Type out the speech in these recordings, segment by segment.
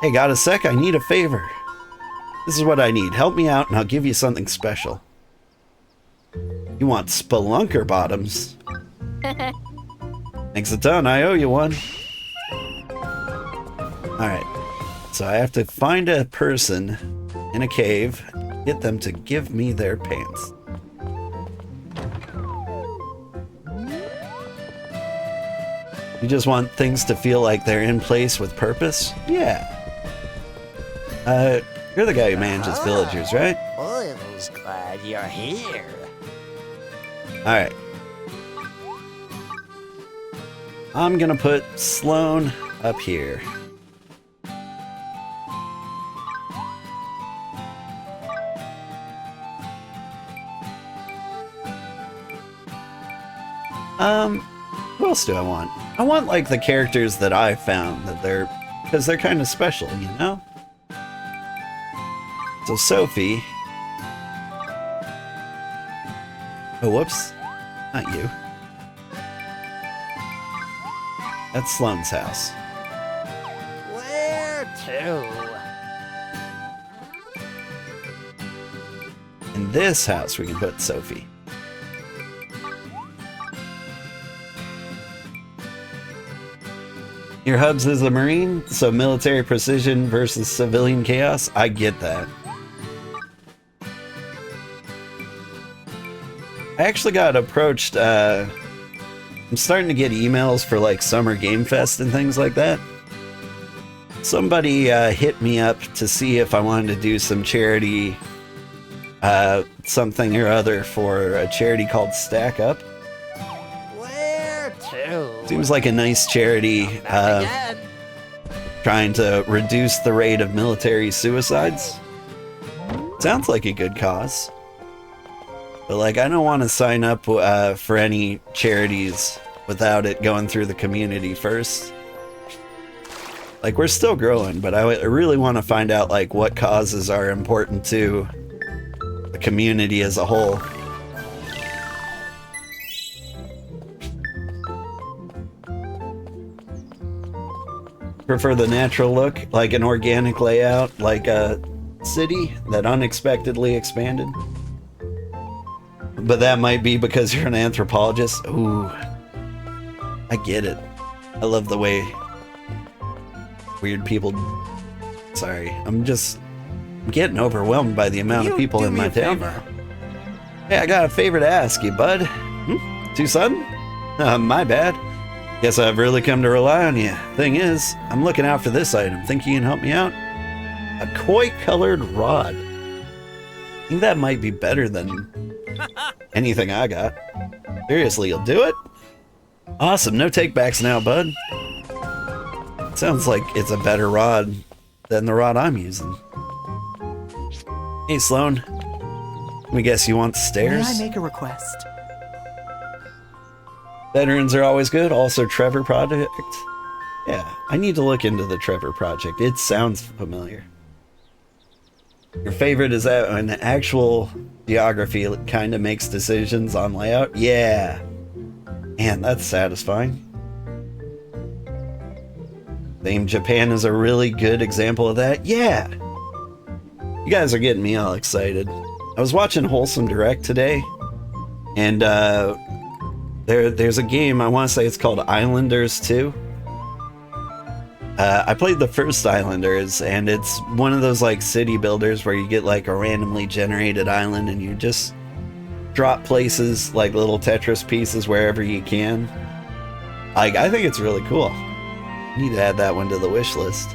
Hey, got a sec? I need a favor. This is what I need. Help me out and I'll give you something special. You want spelunker bottoms? Thanks a ton, I owe you one. Alright, so I have to find a person in a cave, get them to give me their pants. You just want things to feel like they're in place with purpose? Yeah. You're the guy who manages villagers, right? Oil's glad you're here. Alright. I'm gonna put Sloan up here. Who else do I want? I want like the characters that I found that because they're kind of special, you know? So Sophie. Oh, whoops. Not you. That's Sloane's house. Where to? In this house, we can put Sophie. Your hubs is a Marine, so military precision versus civilian chaos. I get that. I actually got approached, I'm starting to get emails for like Summer Game Fest and things like that. Somebody hit me up to see if I wanted to do some charity, something or other for a charity called Stack Up. Where to? Seems like a nice charity, trying to reduce the rate of military suicides. Sounds like a good cause. But like, I don't want to sign up for any charities without it going through the community first. Like, we're still growing, but I really want to find out like what causes are important to the community as a whole. Prefer the natural look, like an organic layout, like a city that unexpectedly expanded. But that might be because you're an anthropologist. Ooh, I get it. I love the way weird people... Sorry, I'm getting overwhelmed by the amount of people in my town now. Hey, I got a favor to ask you, bud. Too sudden? My bad. Guess I've really come to rely on you. Thing is, I'm looking out for this item. Think you can help me out? A koi-colored rod. I think that might be better than anything I got. Seriously, you'll do it? Awesome, no takebacks now, bud. Sounds like it's a better rod than the rod I'm using. Hey, Sloan. Let me guess you want the stairs? May I make a request? Veterans are always good. Also, Trevor Project. Yeah, I need to look into the Trevor Project. It sounds familiar. Your favorite is that an actual geography kind of makes decisions on layout? Yeah. Man, that's satisfying. Fame Japan is a really good example of that. Yeah. You guys are getting me all excited. I was watching Wholesome Direct today, and there's a game, I want to say it's called Islanders 2. I played the first Islanders, and it's one of those like city builders where you get like a randomly generated island and you just drop places like little Tetris pieces wherever you can. Like, I think it's really cool. Need to add that one to the wish list.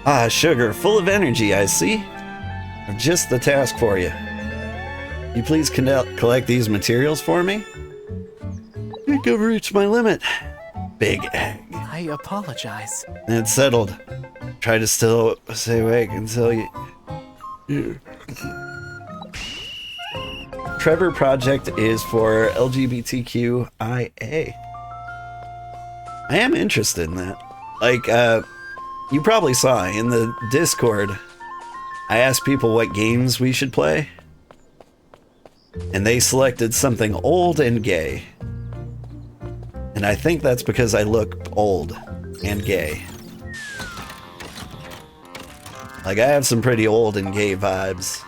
Ah, Sugar, full of energy, I see. I've just the task for you. You please collect these materials for me? I think I've reached my limit. Big egg. I apologize. It's settled. Try to still stay awake until you... Trevor Project is for LGBTQIA. I am interested in that. Like, you probably saw in the Discord, I asked people what games we should play, and they selected something old and gay. And I think that's because I look old and gay. Like, I have some pretty old and gay vibes.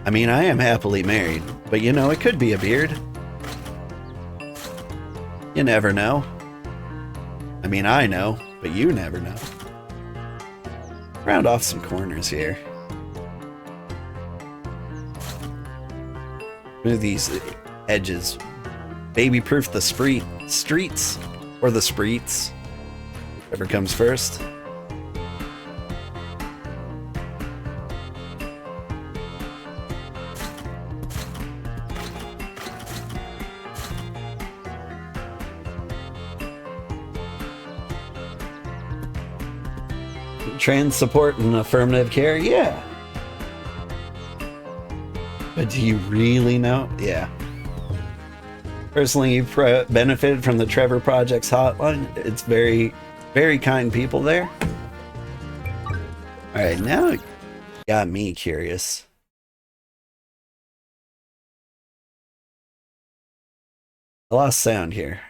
I mean, I am happily married, but you know, it could be a beard. You never know. I mean, I know, but you never know. Round off some corners here. Move these edges. Baby-proof the streets, or the spreets. Whatever comes first. Trans support and affirmative care, yeah. But do you really know? Yeah. Personally, you've benefited from the Trevor Project's hotline. It's very, very kind people there. Alright, now it got me curious. I lost sound here.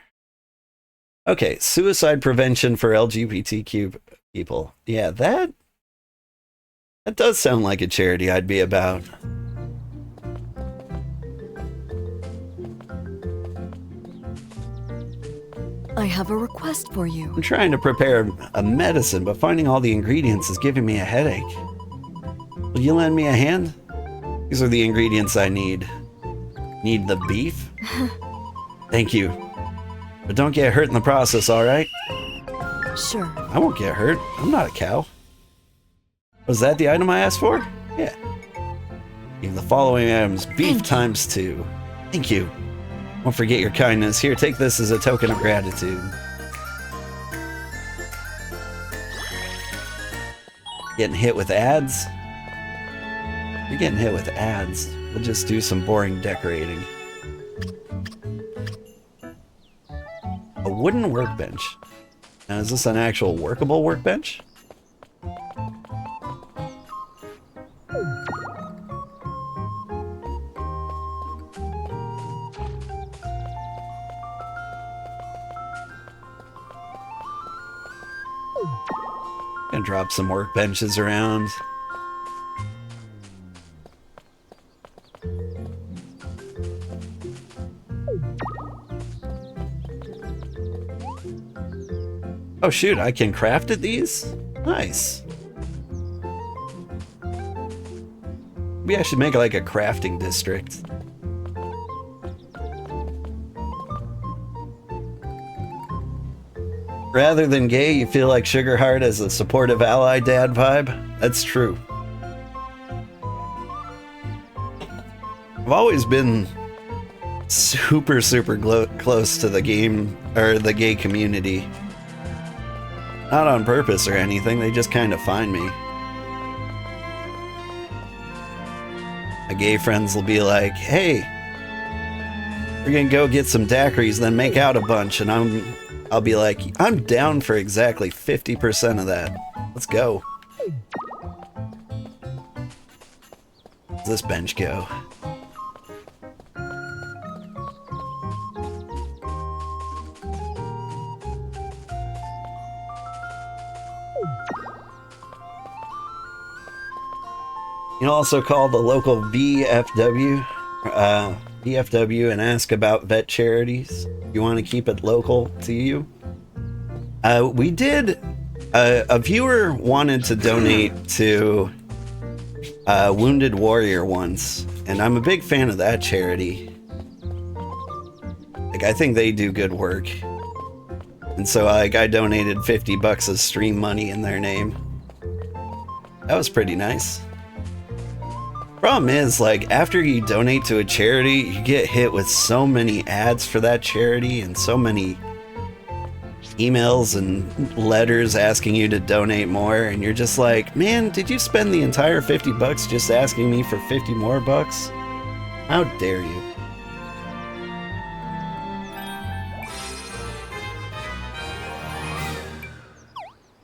Okay, suicide prevention for LGBTQ people. Yeah, that does sound like a charity I'd be about. I have a request for you. I'm trying to prepare a medicine, but finding all the ingredients is giving me a headache. Will you lend me a hand? These are the ingredients I need. Need the beef? Thank you. But don't get hurt in the process, alright? Sure. I won't get hurt. I'm not a cow. Was that the item I asked for? Yeah. Give the following items beef times 2. Thank you. Won't forget your kindness. Here, take this as a token of gratitude. Getting hit with ads? You're getting hit with ads. We'll just do some boring decorating. A wooden workbench. Now, is this an actual workable workbench? Gonna drop some workbenches around. Oh shoot, I can craft at these? Nice. Maybe I should make like a crafting district. Rather than gay, you feel like Sugarheart as a supportive ally dad vibe? That's true. I've always been super close to the game, or the gay community. Not on purpose or anything, they just kind of find me. My gay friends will be like, hey, we're gonna go get some daiquiris, then make out a bunch, and I'll be like, I'm down for exactly 50% of that. Let's go. Where's this bench go? You can also call the local VFW and ask about vet charities. You want to keep it local to you? We did. A viewer wanted to donate to Wounded Warrior once, and I'm a big fan of that charity. Like, I think they do good work. And so I donated $50 of stream money in their name. That was pretty nice. Problem is, like, after you donate to a charity, you get hit with so many ads for that charity and so many emails and letters asking you to donate more, and you're just like, man, did you spend the entire $50 just asking me for 50 more bucks? How dare you?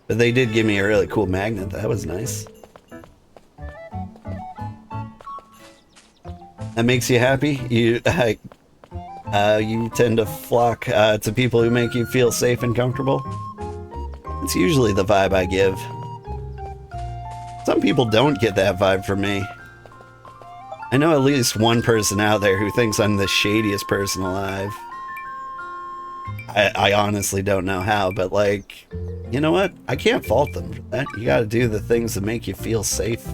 But they did give me a really cool magnet. That was nice. That makes you happy? You tend to flock to people who make you feel safe and comfortable? It's usually the vibe I give. Some people don't get that vibe from me. I know at least one person out there who thinks I'm the shadiest person alive. I honestly don't know how, but like, you know what? I can't fault them for that. You gotta do the things that make you feel safe.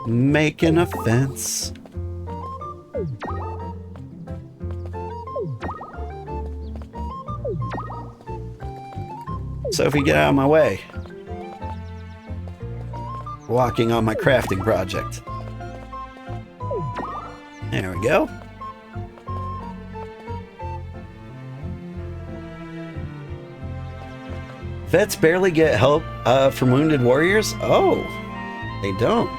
Making a fence. Sophie, get out of my way. Walking on my crafting project. There we go. Vets barely get help from wounded warriors? Oh, they don't.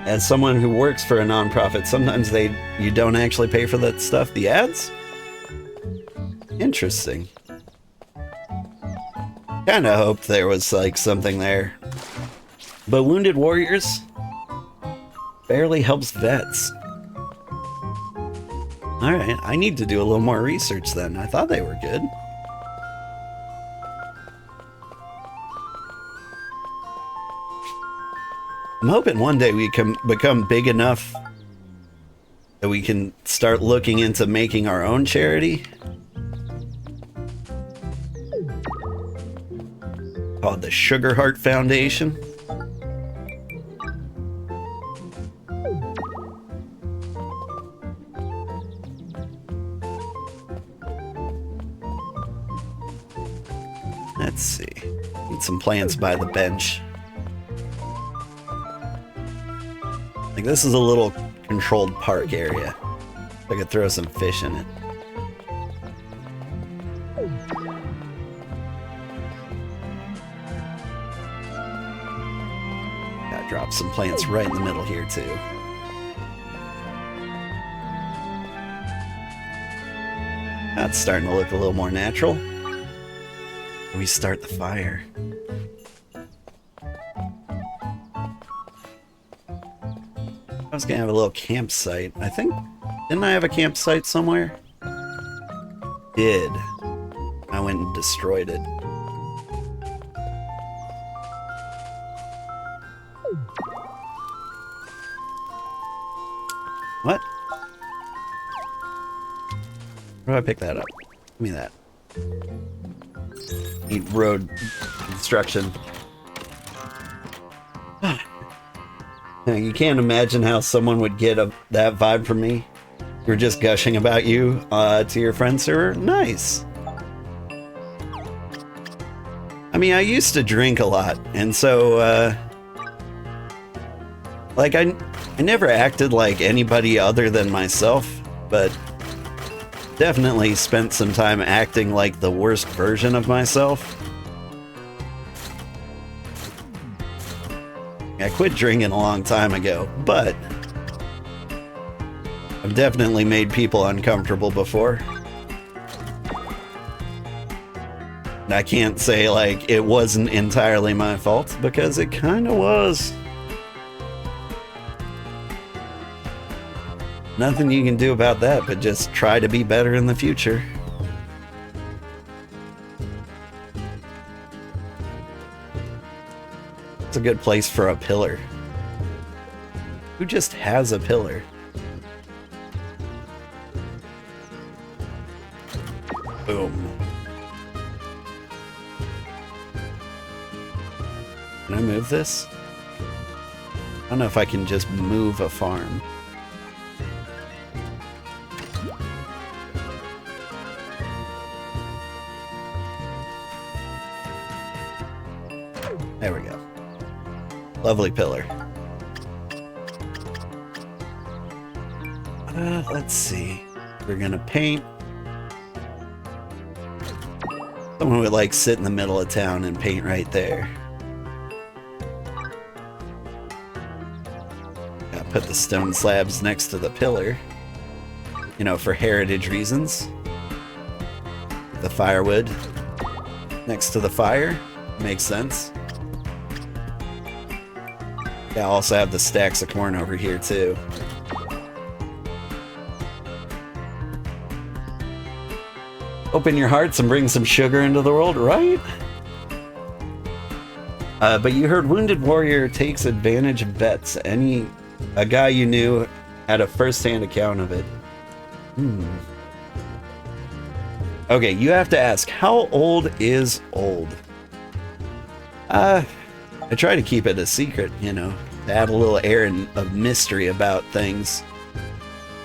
As someone who works for a nonprofit, sometimes you don't actually pay for that stuff, the ads? Interesting. Kinda hoped there was like something there. But wounded warriors barely helps vets. Alright, I need to do a little more research then. I thought they were good. I'm hoping one day we can become big enough that we can start looking into making our own charity. Called the Sugarheart Foundation. Let's see. Need some plants by the bench. Like, this is a little controlled park area. I could throw some fish in it. Gotta drop some plants right in the middle here, too. That's starting to look a little more natural. We start the fire. I was gonna have a little campsite. I think, didn't I have a campsite somewhere? Did. I went and destroyed it. What? Where do I pick that up? Give me that. Need road construction. You can't imagine how someone would get that vibe from me. You're just gushing about you to your friend server. Nice. I mean, I used to drink a lot, and so like I never acted like anybody other than myself, but definitely spent some time acting like the worst version of myself. I quit drinking a long time ago, but I've definitely made people uncomfortable before. And I can't say like it wasn't entirely my fault, because it kinda was. Nothing you can do about that, but just try to be better in the future. It's a good place for a pillar. Who just has a pillar? Boom. Can I move this? I don't know if I can just move a farm. There we go. Lovely pillar. Let's see. We're gonna paint. Someone would like sit in the middle of town and paint right there. Gotta put the stone slabs next to the pillar. You know, for heritage reasons. The firewood next to the fire. Makes sense. I also have the stacks of corn over here too. Open your hearts and bring some sugar into the world, right? But you heard Wounded Warrior takes advantage of bets. A guy you knew had a first-hand account of it. Okay, you have to ask, how old is old? I try to keep it a secret, you know, to add a little air of mystery about things.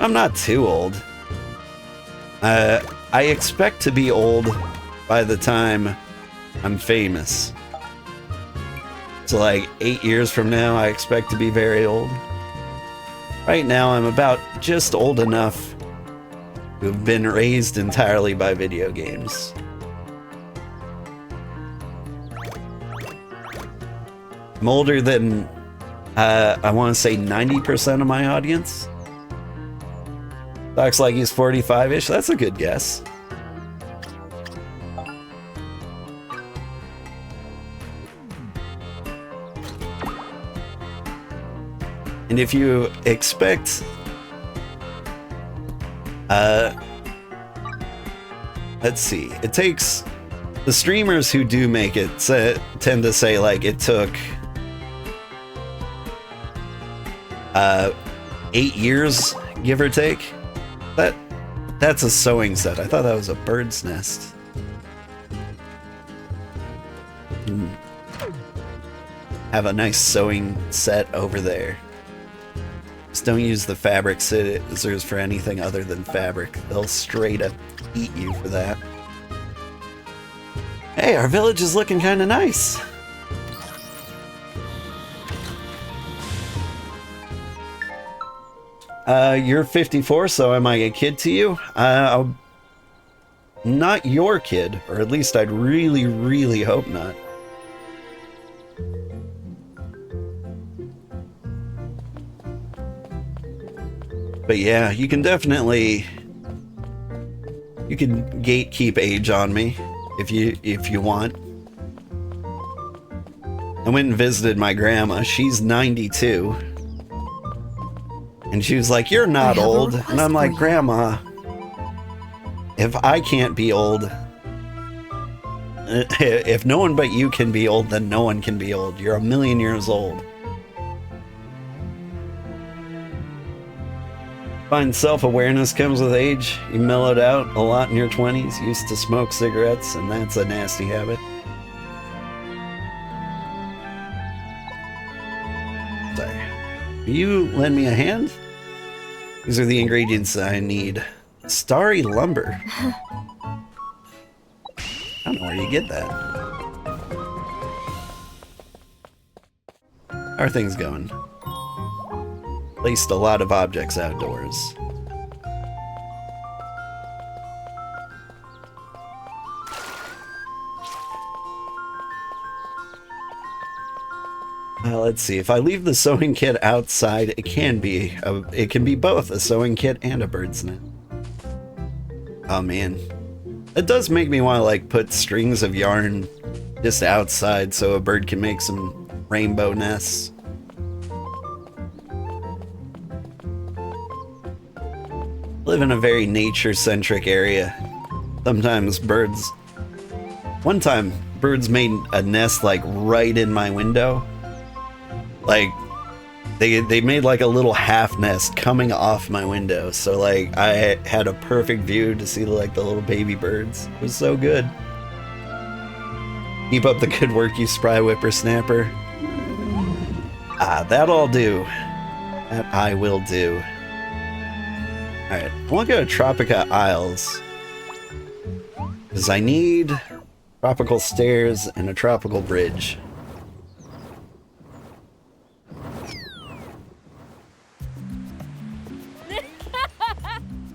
I'm not too old. I expect to be old by the time I'm famous. So like 8 years from now, I expect to be very old. Right now, I'm about just old enough to have been raised entirely by video games. I'm older than, I want to say 90% of my audience. Looks like he's 45-ish. That's a good guess. And if you expect, let's see, it takes, the streamers who do make it tend to say like it took 8 years, give or take. That's a sewing set. I thought that was a bird's nest. Have a nice sewing set over there. Just don't use the fabric scissors for anything other than fabric. They'll straight up eat you for that. Hey, our village is looking kind of nice. You're 54, so am I a kid to you? Not your kid, or at least I'd really, really hope not. But yeah, you can definitely, you can gatekeep age on me if you want. I went and visited my grandma. She's 92. And she was like, "You're not old." And I'm like, "Grandma, if I can't be old, if no one but you can be old, then no one can be old. You're 1,000,000 years old." Find self-awareness comes with age. You mellowed out a lot in your 20s, used to smoke cigarettes, and that's a nasty habit. Sorry. Will you lend me a hand? These are the ingredients I need. Starry lumber. I don't know where you get that. How are things going? Placed a lot of objects outdoors. Let's see. If I leave the sewing kit outside, it can be both a sewing kit and a bird's net. Oh man, it does make me want to like put strings of yarn just outside so a bird can make some rainbow nests. Live in a very nature-centric area. Sometimes birds... One time, birds made a nest like right in my window. Like, they made like a little half nest coming off my window. So like, I had a perfect view to see like the little baby birds. It was so good. Keep up the good work, you spry whippersnapper. That'll I'll do. That I will do. Alright, I want to go to Tropica Isles. Because I need tropical stairs and a tropical bridge.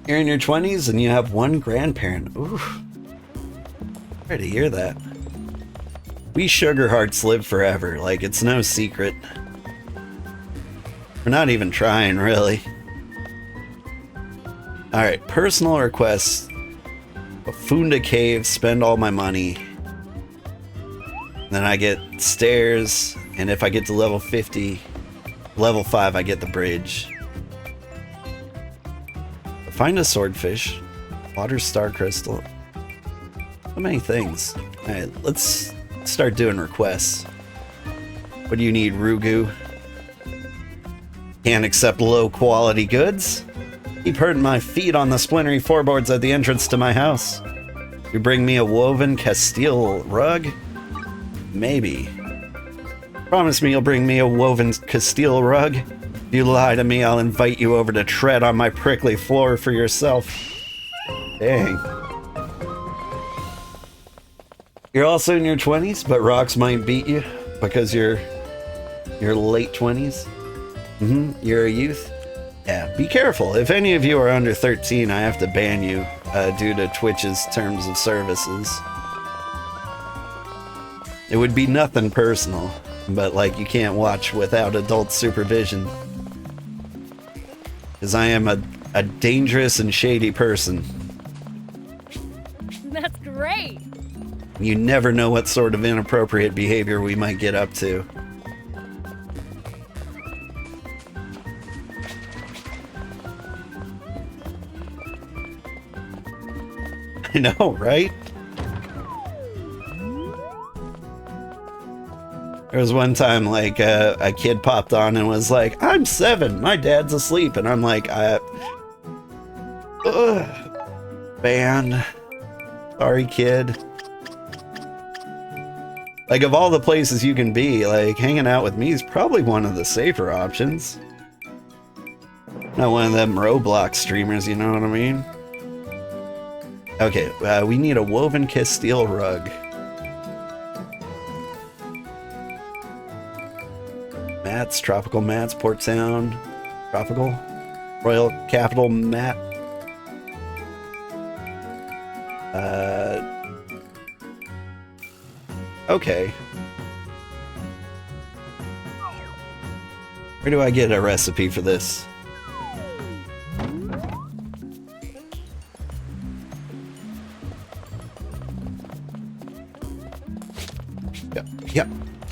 You're in your 20s and you have one grandparent. Oof. Sorry to hear that. We Sugarhearts live forever, like it's no secret. We're not even trying, really. Alright, personal requests. Funda Cave, spend all my money. Then I get stairs, and if I get to level 50, Level 5, I get the bridge. Find a swordfish. Water star crystal. So many things. Alright, let's start doing requests. What do you need, Rugu? Can't accept low quality goods. Keep hurting my feet on the splintery floorboards at the entrance to my house. You bring me a woven Castile rug? Maybe. Promise me you'll bring me a woven Castile rug. If you lie to me, I'll invite you over to tread on my prickly floor for yourself. Dang. You're also in your 20s, but rocks might beat you because you're late 20s. You're a youth. Yeah, be careful. If any of you are under 13, I have to ban you due to Twitch's terms of services. It would be nothing personal, but like you can't watch without adult supervision. Because I am a dangerous and shady person. That's great. You never know what sort of inappropriate behavior we might get up to. I know, right? There was one time, like, a kid popped on and was like, I'm 7, my dad's asleep. And I'm like, ban. Sorry, kid. Like, of all the places you can be, like, hanging out with me is probably one of the safer options. Not one of them Roblox streamers, you know what I mean? Okay, we need a woven Castile rug. Mats, tropical mats, Port Town, tropical, Royal Capital mat. Okay. Where do I get a recipe for this?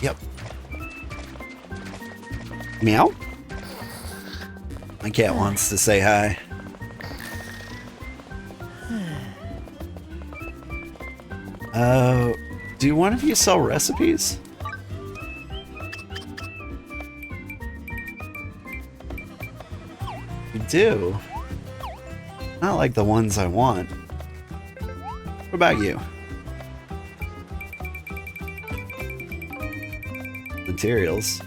Yep. Meow? My cat wants to say hi. Do one of you sell recipes? You do? Not like the ones I want. What about you? Materials.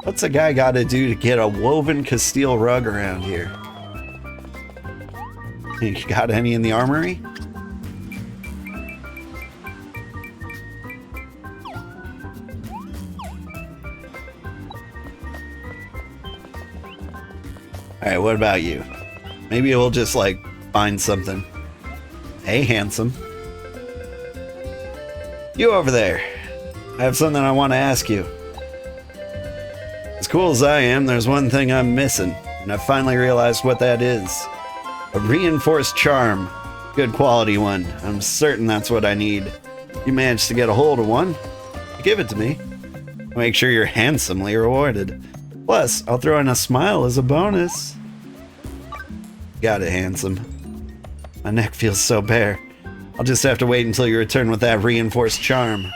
What's a guy gotta do to get a woven Castile rug around here? You got any in the armory? Alright, what about you? Maybe we'll just, like, find something. Hey, handsome. You over there. I have something I want to ask you. As cool as I am, there's one thing I'm missing, and I finally realized what that is. A reinforced charm. Good quality one. I'm certain that's what I need. You managed to get a hold of one. Give it to me. Make sure you're handsomely rewarded. Plus, I'll throw in a smile as a bonus. Got it, handsome. My neck feels so bare. I'll just have to wait until you return with that reinforced charm.